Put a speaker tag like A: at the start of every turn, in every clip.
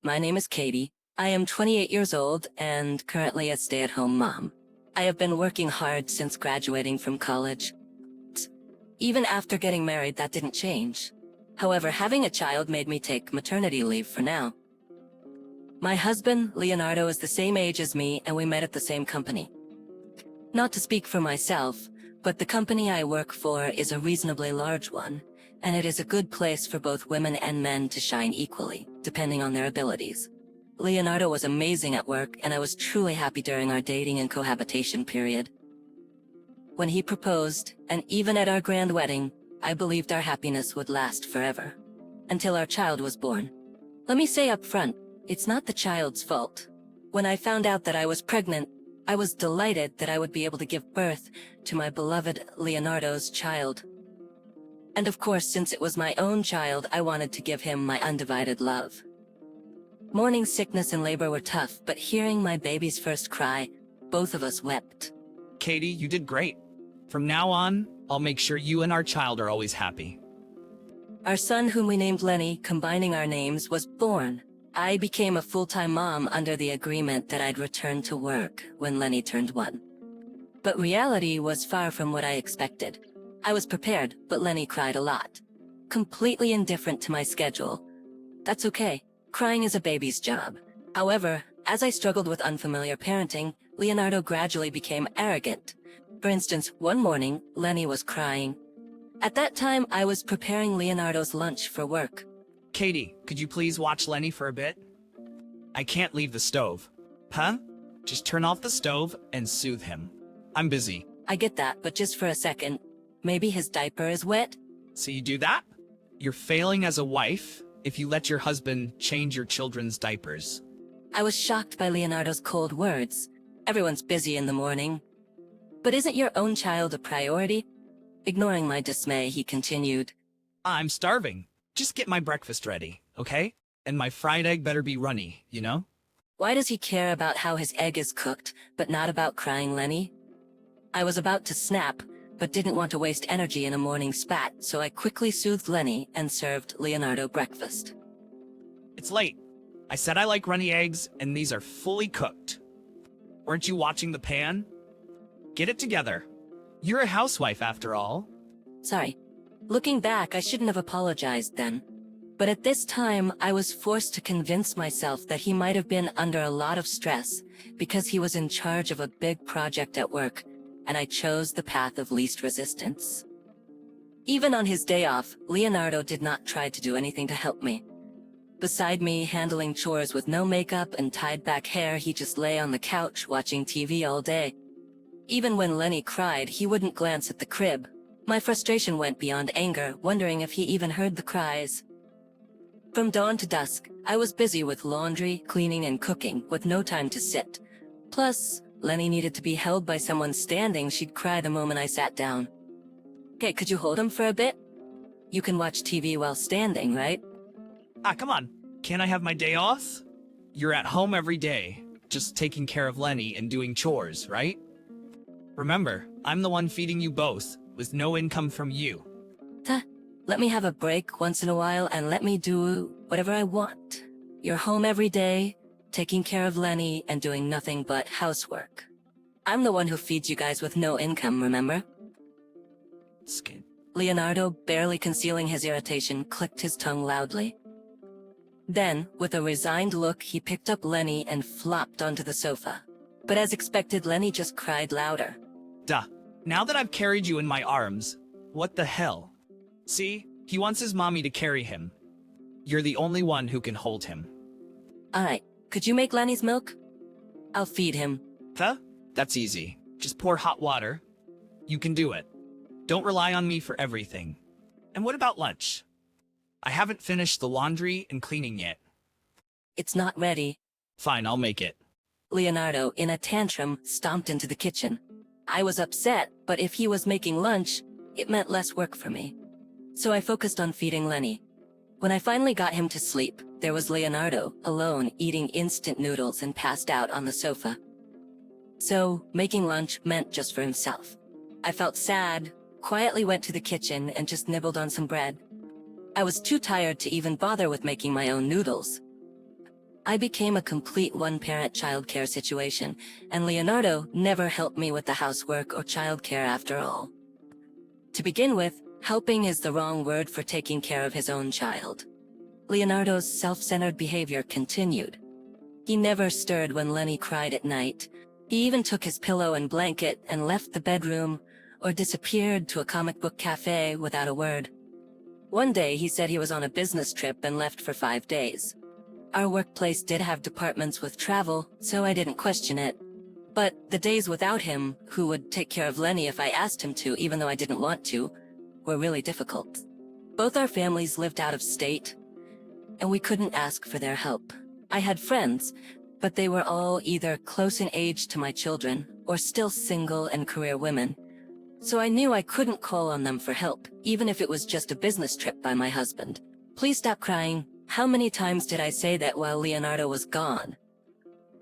A: My name is Katie. I am 28 years old and currently a stay-at-home mom. I have been working hard since graduating from college. Even after getting married, that didn't change. However, having a child made me take maternity leave for now. My husband, Leonardo, is the same age as me and we met at the same company. Not to speak for myself, but the company I work for is a reasonably large one, and it is a good place for both women and men to shine equally, depending on their abilities. Leonardo was amazing at work, and I was truly happy during our dating and cohabitation period. When he proposed, and even at our grand wedding, I believed our happiness would last forever. Until our child was born. Let me say up front, it's not the child's fault. When I found out that I was pregnant, I was delighted that I would be able to give birth to my beloved Leonardo's child. And of course, since it was my own child, I wanted to give him my undivided love. Morning sickness and labor were tough, but hearing my baby's first cry, both of us wept.
B: Katie, you did great. From now on, I'll make sure you and our child are always happy.
A: Our son, whom we named Lenny, combining our names, was born. I became a full-time mom under the agreement that I'd return to work when Lenny turned 1. But reality was far from what I expected. I was prepared, but Lenny cried a lot. Completely indifferent to my schedule. That's okay. Crying is a baby's job. However, as I struggled with unfamiliar parenting, Leonardo gradually became arrogant. For instance, one morning, Lenny was crying. At that time, I was preparing Leonardo's lunch for work.
B: Katie, could you please watch Lenny for a bit? I can't leave the stove. Huh? Just turn off the stove and soothe him. I'm busy.
A: I get that, but just for a second. Maybe his diaper is wet?
B: So you do that? You're failing as a wife if you let your husband change your children's diapers.
A: I was shocked by Leonardo's cold words. Everyone's busy in the morning. But isn't your own child a priority? Ignoring my dismay, he continued.
B: I'm starving. Just get my breakfast ready, okay? And my fried egg better be runny, you know?
A: Why does he care about how his egg is cooked, but not about crying Lenny? I was about to snap, but didn't want to waste energy in a morning spat, so I quickly soothed Lenny and served Leonardo breakfast.
B: It's late. I said I like runny eggs, and these are fully cooked. Weren't you watching the pan? Get it together. You're a housewife after all.
A: Sorry. Looking back, I shouldn't have apologized then. But at this time, I was forced to convince myself that he might have been under a lot of stress because he was in charge of a big project at work, and I chose the path of least resistance. Even on his day off, Leonardo did not try to do anything to help me. Beside me, handling chores with no makeup and tied back hair, he just lay on the couch watching TV all day. Even when Lenny cried, he wouldn't glance at the crib. My frustration went beyond anger, wondering if he even heard the cries. From dawn to dusk, I was busy with laundry, cleaning, and cooking, with no time to sit. Plus, Lenny needed to be held by someone standing. She'd cry the moment I sat down. Okay, could you hold him for a bit? You can watch TV while standing, right?
B: Come on. Can't I have my day off? You're at home every day, just taking care of Lenny and doing chores, right? Remember, I'm the one feeding you both, with no income from you.
A: Let me have a break once in a while and let me do whatever I want. You're home every day, taking care of Lenny and doing nothing but housework. I'm the one who feeds you guys with no income, remember?
B: Skin.
A: Leonardo, barely concealing his irritation, clicked his tongue loudly. Then, with a resigned look, he picked up Lenny and flopped onto the sofa. But as expected, Lenny just cried louder.
B: Duh. Now that I've carried you in my arms, what the hell? See? He wants his mommy to carry him. You're the only one who can hold him.
A: Alright, could you make Lenny's milk? I'll feed him.
B: That's easy. Just pour hot water. You can do it. Don't rely on me for everything. And what about lunch? I haven't finished the laundry and cleaning yet.
A: It's not ready.
B: Fine, I'll make it.
A: Leonardo, in a tantrum, stomped into the kitchen. I was upset, but if he was making lunch, it meant less work for me. So I focused on feeding Lenny. When I finally got him to sleep, there was Leonardo, alone, eating instant noodles and passed out on the sofa. So, making lunch meant just for himself. I felt sad, quietly went to the kitchen and just nibbled on some bread. I was too tired to even bother with making my own noodles. I became a complete one-parent childcare situation, and Leonardo never helped me with the housework or childcare after all. To begin with, helping is the wrong word for taking care of his own child. Leonardo's self-centered behavior continued. He never stirred when Lenny cried at night. He even took his pillow and blanket and left the bedroom, or disappeared to a comic book cafe without a word. One day he said he was on a business trip and left for 5 days. Our workplace did have departments with travel, so I didn't question it. But the days without him, who would take care of Lenny if I asked him to, even though I didn't want to, were really difficult. Both our families lived out of state, and we couldn't ask for their help. I had friends, but they were all either close in age to my children, or still single and career women. So I knew I couldn't call on them for help, even if it was just a business trip by my husband. Please stop crying. How many times did I say that while Leonardo was gone?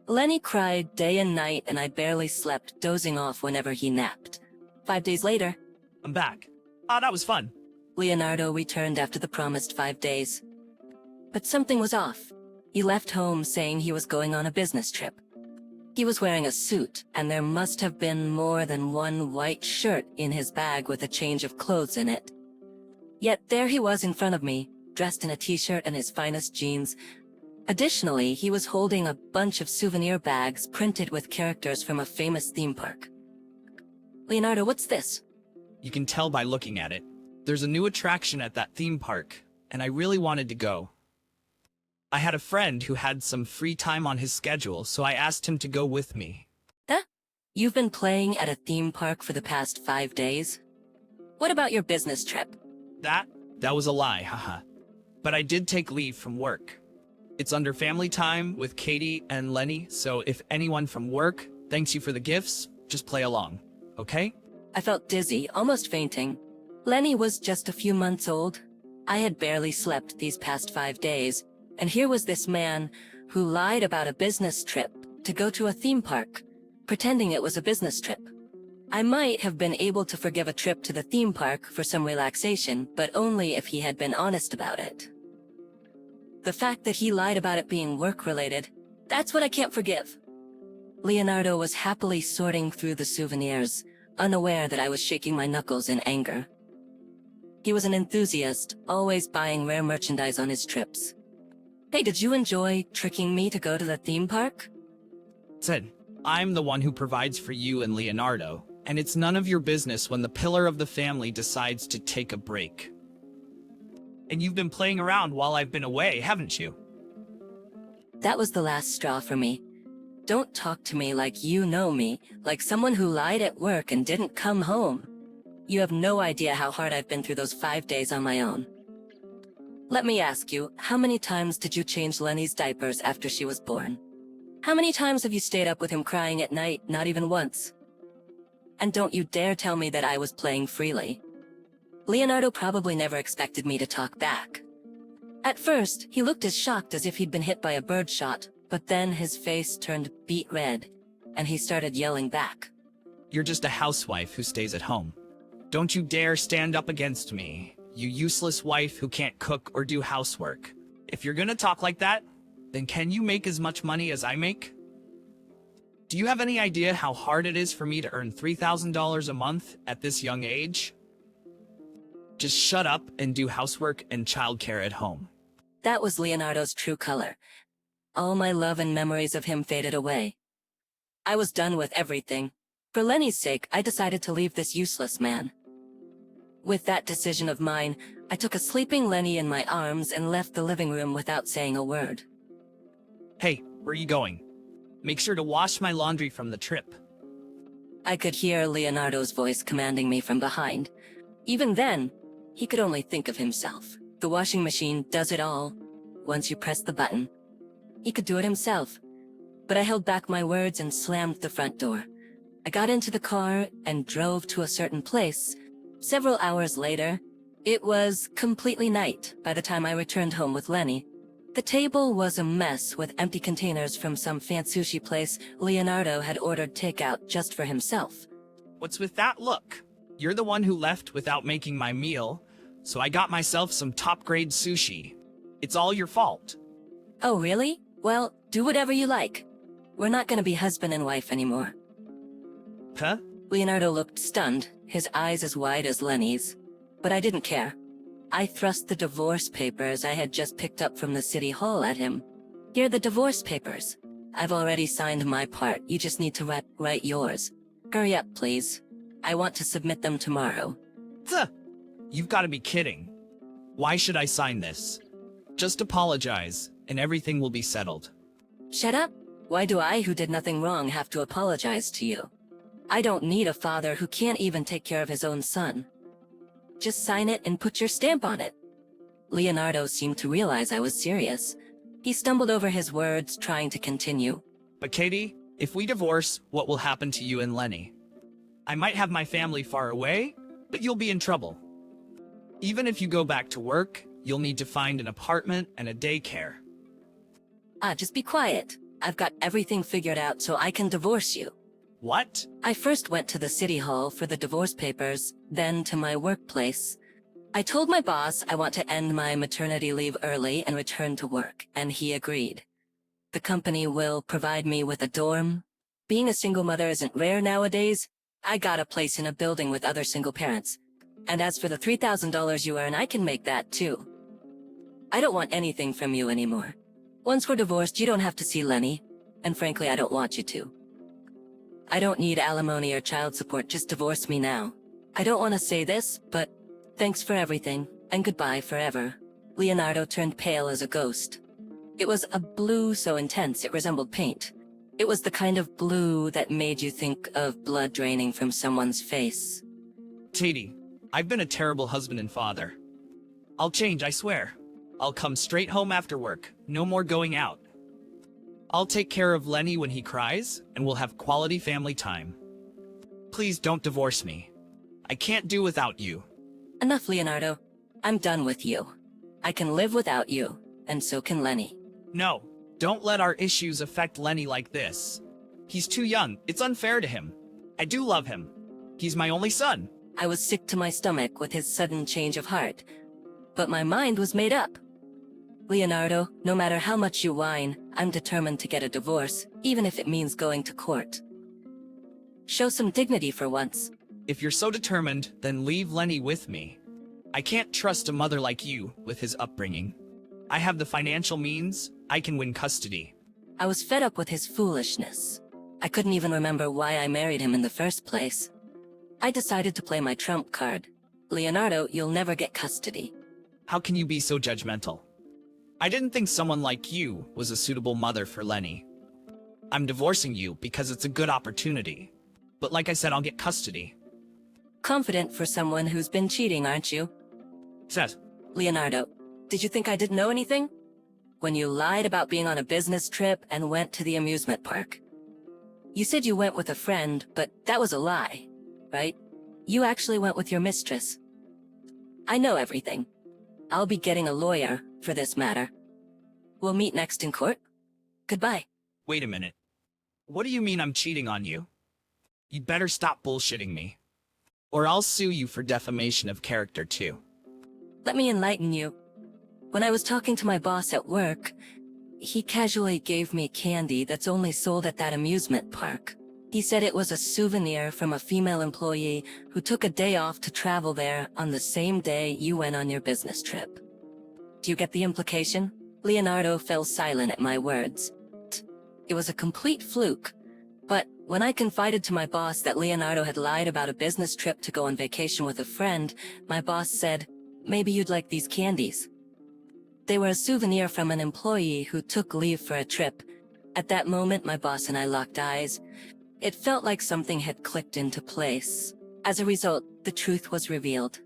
A: Lenny cried day and night, and I barely slept, dozing off whenever he napped. 5 days later,
B: I'm back. Ah, that was fun.
A: Leonardo returned after the promised 5 days. But something was off. He left home saying he was going on a business trip. He was wearing a suit, and there must have been more than one white shirt in his bag with a change of clothes in it. Yet there he was in front of me, dressed in a t-shirt and his finest jeans. Additionally, he was holding a bunch of souvenir bags printed with characters from a famous theme park. Leonardo, what's this?
B: You can tell by looking at it. There's a new attraction at that theme park, and I really wanted to go. I had a friend who had some free time on his schedule, so I asked him to go with me.
A: Huh? You've been playing at a theme park for the past 5 days? What about your business trip?
B: That was a lie, haha. But I did take leave from work. It's under family time with Katie and Lenny, so if anyone from work thanks you for the gifts, just play along, okay?
A: I felt dizzy, almost fainting. Lenny was just a few months old. I had barely slept these past 5 days, and here was this man who lied about a business trip to go to a theme park, pretending it was a business trip. I might have been able to forgive a trip to the theme park for some relaxation, but only if he had been honest about it. The fact that he lied about it being work-related, that's what I can't forgive. Leonardo was happily sorting through the souvenirs, unaware that I was shaking my knuckles in anger. He was an enthusiast, always buying rare merchandise on his trips. Hey, did you enjoy tricking me to go to the theme park?
B: Said, I'm the one who provides for you and Leonardo, and it's none of your business when the pillar of the family decides to take a break. And you've been playing around while I've been away, haven't you?
A: That was the last straw for me. Don't talk to me like you know me, like someone who lied at work and didn't come home. You have no idea how hard I've been through those 5 days on my own. Let me ask you, how many times did you change Lenny's diapers after she was born? How many times have you stayed up with him crying at night? Not even once. And don't you dare tell me that I was playing freely. Leonardo probably never expected me to talk back. At first, he looked as shocked as if he'd been hit by a birdshot, but then his face turned beet red, and he started yelling back.
B: You're just a housewife who stays at home. Don't you dare stand up against me, you useless wife who can't cook or do housework. If you're gonna talk like that, then can you make as much money as I make? Do you have any idea how hard it is for me to earn $3,000 a month at this young age? Just shut up and do housework and childcare at home.
A: That was Leonardo's true color. All my love and memories of him faded away. I was done with everything. For Lenny's sake, I decided to leave this useless man. With that decision of mine, I took a sleeping Lenny in my arms and left the living room without saying a word.
B: Hey, where are you going? Make sure to wash my laundry from the trip.
A: I could hear Leonardo's voice commanding me from behind. Even then, he could only think of himself. The washing machine does it all. Once you press the button, he could do it himself. But I held back my words and slammed the front door. I got into the car and drove to a certain place. Several hours later, it was completely night by the time I returned home with Lenny. The table was a mess with empty containers from some fancy sushi place Leonardo had ordered takeout just for himself.
B: What's with that look? You're the one who left without making my meal, so I got myself some top-grade sushi. It's all your fault.
A: Oh, really? Well, do whatever you like. We're not gonna be husband and wife anymore.
B: Huh?
A: Leonardo looked stunned, his eyes as wide as Lenny's. But I didn't care. I thrust the divorce papers I had just picked up from the city hall at him. Here are the divorce papers. I've already signed my part, you just need to write yours. Hurry up, please. I want to submit them tomorrow.
B: Tuh. You've got to be kidding. Why should I sign this? Just apologize, and everything will be settled.
A: Shut up. Why do I, who did nothing wrong, have to apologize to you? I don't need a father who can't even take care of his own son. Just sign it and put your stamp on it. Leonardo seemed to realize I was serious. He stumbled over his words, trying to continue.
B: But Katie, if we divorce, what will happen to you and Lenny? I might have my family far away, but you'll be in trouble. Even if you go back to work, you'll need to find an apartment and a daycare.
A: Just be quiet. I've got everything figured out so I can divorce you.
B: What?
A: I first went to the city hall for the divorce papers, then to my workplace. I told my boss I want to end my maternity leave early and return to work, and he agreed. The company will provide me with a dorm. Being a single mother isn't rare nowadays. I got a place in a building with other single parents. And as for the $3,000 you earn, I can make that too. I don't want anything from you anymore. Once we're divorced, you don't have to see Lenny. And frankly, I don't want you to. I don't need alimony or child support, just divorce me now. I don't want to say this, but thanks for everything, and goodbye forever. Leonardo turned pale as a ghost. It was a blue so intense it resembled paint. It was the kind of blue that made you think of blood draining from someone's face.
B: Katie, I've been a terrible husband and father. I'll change, I swear. I'll come straight home after work. No more going out. I'll take care of Lenny when he cries, and we'll have quality family time. Please don't divorce me. I can't do without you.
A: Enough, Leonardo. I'm done with you. I can live without you, and so can Lenny.
B: No, don't let our issues affect Lenny like this. He's too young. It's unfair to him. I do love him. He's my only son.
A: I was sick to my stomach with his sudden change of heart. But my mind was made up. Leonardo, no matter how much you whine, I'm determined to get a divorce, even if it means going to court. Show some dignity for once.
B: If you're so determined, then leave Lenny with me. I can't trust a mother like you with his upbringing. I have the financial means. I can win custody.
A: I was fed up with his foolishness. I couldn't even remember why I married him in the first place. I decided to play my trump card. Leonardo, you'll never get custody.
B: How can you be so judgmental? I didn't think someone like you was a suitable mother for Lenny. I'm divorcing you because it's a good opportunity. But like I said, I'll get custody.
A: Confident for someone who's been cheating, aren't you?
B: Says,
A: Leonardo, did you think I didn't know anything? When you lied about being on a business trip and went to the amusement park. You said you went with a friend, but that was a lie, right? You actually went with your mistress. I know everything. I'll be getting a lawyer for this matter. We'll meet next in court. Goodbye.
B: wait a minute. What do you mean I'm cheating on you? You'd better stop bullshitting me. Or I'll sue you for defamation of character too.
A: Let me enlighten you. When I was talking to my boss at work, he casually gave me candy that's only sold at that amusement park. He said it was a souvenir from a female employee who took a day off to travel there on the same day you went on your business trip. Do you get the implication? Leonardo fell silent at my words. It was a complete fluke. But when I confided to my boss that Leonardo had lied about a business trip to go on vacation with a friend, my boss said, "Maybe you'd like these candies." They were a souvenir from an employee who took leave for a trip. At that moment, my boss and I locked eyes. It felt like something had clicked into place. As a result, the truth was revealed.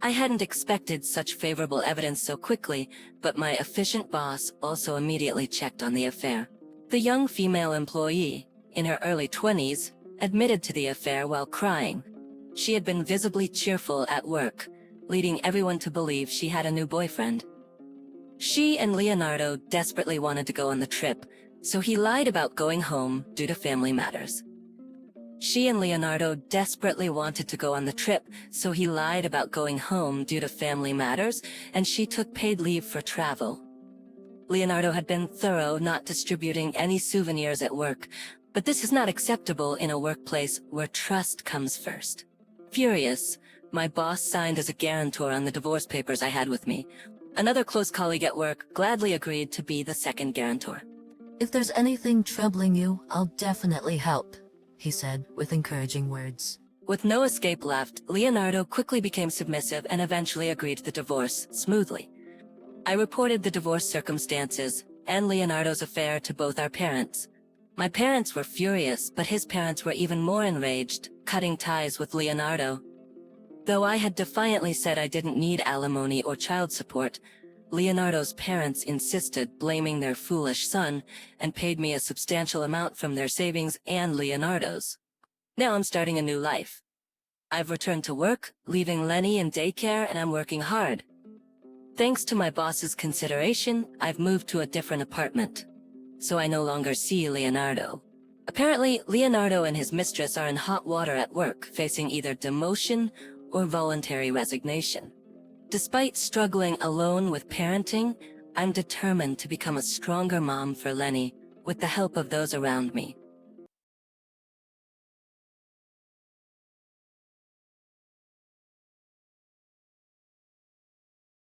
A: I hadn't expected such favorable evidence so quickly, but my efficient boss also immediately checked on the affair. The young female employee, in her early 20s, admitted to the affair while crying. She had been visibly cheerful at work, leading everyone to believe she had a new boyfriend. She and Leonardo desperately wanted to go on the trip, so he lied about going home due to family matters. She and Leonardo desperately wanted to go on the trip, so he lied about going home due to family matters, and she took paid leave for travel. Leonardo had been thorough, not distributing any souvenirs at work, but this is not acceptable in a workplace where trust comes first. Furious, my boss signed as a guarantor on the divorce papers I had with me. Another close colleague at work gladly agreed to be the second guarantor.
C: "If there's anything troubling you, I'll definitely help," he said with encouraging words.
A: With no escape left, Leonardo quickly became submissive and eventually agreed to the divorce smoothly. I reported the divorce circumstances and Leonardo's affair to both our parents. My parents were furious, but his parents were even more enraged, cutting ties with Leonardo. Though I had defiantly said I didn't need alimony or child support, Leonardo's parents insisted, blaming their foolish son, and paid me a substantial amount from their savings and Leonardo's. Now I'm starting a new life. I've returned to work, leaving Lenny in daycare, and I'm working hard. Thanks to my boss's consideration, I've moved to a different apartment, so I no longer see Leonardo. Apparently, Leonardo and his mistress are in hot water at work, facing either demotion or voluntary resignation. Despite struggling alone with parenting, I'm determined to become a stronger mom for Lenny with the help of those around me.